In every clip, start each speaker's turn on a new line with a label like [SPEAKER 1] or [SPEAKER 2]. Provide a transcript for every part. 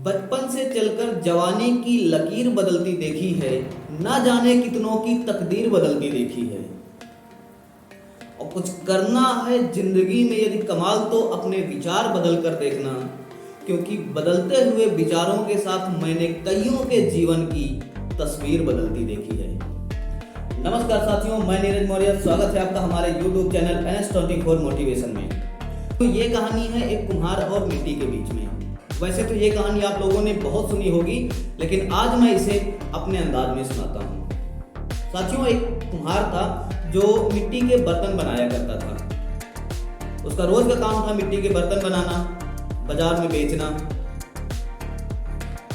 [SPEAKER 1] बचपन से चलकर जवानी की लकीर बदलती देखी है, ना जाने कितनों की तकदीर बदलती देखी है। और कुछ करना है जिंदगी में यदि कमाल तो अपने विचार बदल कर देखना, क्योंकि बदलते हुए विचारों के साथ मैंने कईयों के जीवन की तस्वीर बदलती देखी है। नमस्कार साथियों, मैं नीरज मौर्य, स्वागत है आपका हमारे YouTube चैनल NS24 मोटिवेशन में। तो ये कहानी है एक कुम्हार और मिट्टी के बीच में। वैसे तो ये कहानी आप लोगों ने बहुत सुनी होगी, लेकिन आज मैं इसे अपने अंदाज में सुनाता हूँ। साथियों, एक कुम्हार था जो मिट्टी के बर्तन बनाया करता था। उसका रोज का काम था मिट्टी के बर्तन बनाना, बाजार में बेचना।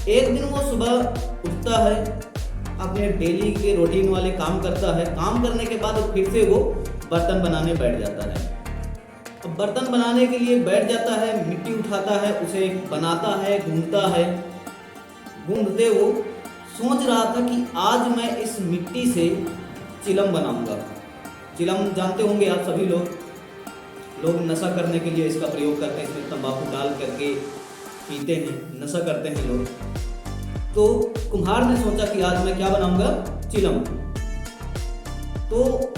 [SPEAKER 1] एक दिन वो सुबह उठता है, अपने डेली के रूटीन वाले काम करता है। काम करने के बाद फिर से वो बर्तन बनाने बैठ जाता है। अब बर्तन बनाने के लिए बैठ जाता है, मिट्टी उठाता है, उसे बनाता है, गूंथता है। गूंथते वो सोच रहा था कि आज मैं इस मिट्टी से चिलम बनाऊंगा। चिलम जानते होंगे आप सभी लोग नशा करने के लिए इसका प्रयोग करते हैं। इसमें तंबाकू डाल करके पीते हैं, नशा करते हैं लोग। तो कुम्हार ने सोचा कि आज मैं क्या बनाऊंगा, चिलम। तो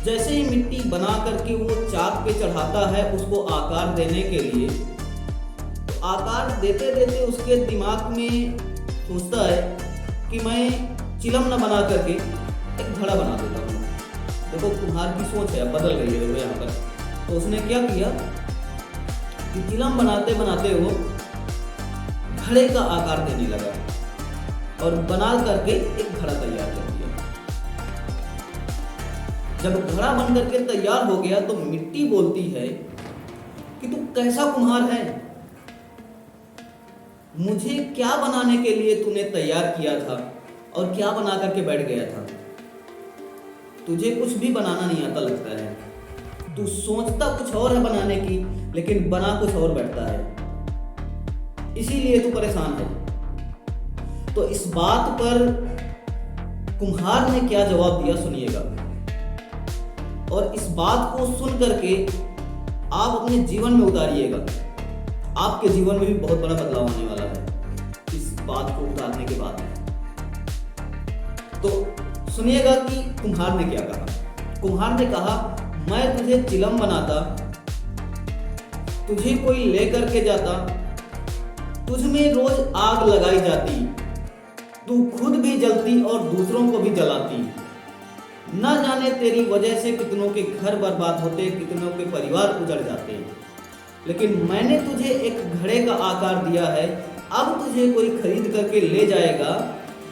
[SPEAKER 1] जैसे ही मिट्टी बना करके वो चाक पे चढ़ाता है उसको आकार देने के लिए, तो आकार देते देते उसके दिमाग में सोचता है कि मैं चिलम न बना करके एक घड़ा बना देता हूँ। देखो कुम्हार की सोच है बदल गई है यहाँ पर। तो उसने क्या किया कि चिलम बनाते बनाते वो घड़े का आकार देने लगा और बना करके एक घड़ा तैयार कर दिया। जब घड़ा बन करके तैयार हो गया तो मिट्टी बोलती है कि तू कैसा कुम्हार है, मुझे क्या बनाने के लिए तूने तैयार किया था और क्या बना करके बैठ गया था। तुझे कुछ भी बनाना नहीं आता लगता है। तू सोचता कुछ और है बनाने की, लेकिन बना कुछ और बैठता है, इसीलिए तू परेशान है। तो इस बात पर कुम्हार ने क्या जवाब दिया सुनिएगा, और इस बात को सुन करके आप अपने जीवन में उतारिएगा। आपके जीवन में भी बहुत बड़ा बदलाव आने वाला है इस बात को उतारने के बाद। तो सुनिएगा कि कुम्हार ने क्या कहा। कुम्हार ने कहा, मैं तुझे चिलम बनाता, तुझे कोई लेकर के जाता, तुझमें रोज आग लगाई जाती, तू खुद भी जलती और दूसरों को भी जलाती। न जाने तेरी वजह से कितनों के घर बर्बाद होते, कितनों के परिवार उजड़ जाते। लेकिन मैंने तुझे एक घड़े का आकार दिया है। अब तुझे कोई खरीद करके ले जाएगा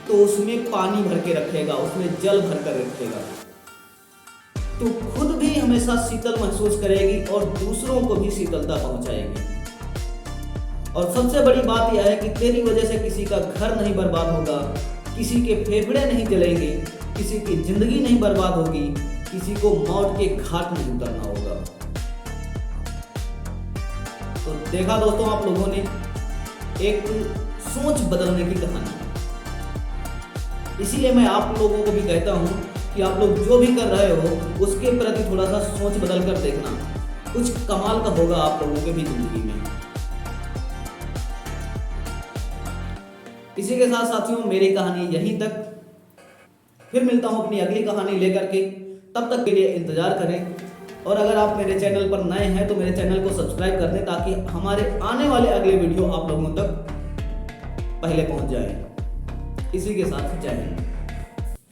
[SPEAKER 1] तो उसमें पानी भर के रखेगा, उसमें जल भर कर रखेगा। तू खुद भी हमेशा शीतल महसूस करेगी और दूसरों को भी शीतलता पहुंचाएगी। और सबसे बड़ी बात यह है कि तेरी वजह से किसी का घर नहीं बर्बाद होगा, किसी के फेफड़े नहीं जलेंगे, किसी की जिंदगी नहीं बर्बाद होगी, किसी को मौत के घाट नहीं उतरना होगा। तो देखा दोस्तों, आप लोगों ने एक सोच बदलने की कहानी। इसीलिए मैं आप लोगों को भी कहता हूं कि आप लोग जो भी कर रहे हो उसके प्रति थोड़ा सा सोच बदल कर देखना, कुछ कमाल का होगा आप लोगों के भी जिंदगी में। इसी के साथ साथियों, मेरी कहानी यहीं तक। फिर मिलता हूं अपनी अगली कहानी लेकर के। तब तक के लिए इंतजार करें, और अगर आप मेरे चैनल पर नए हैं तो मेरे चैनल को सब्सक्राइब कर दें, ताकि हमारे आने वाले अगले वीडियो आप लोगों तक पहले पहुंच जाए। इसी के साथ जय हिंद।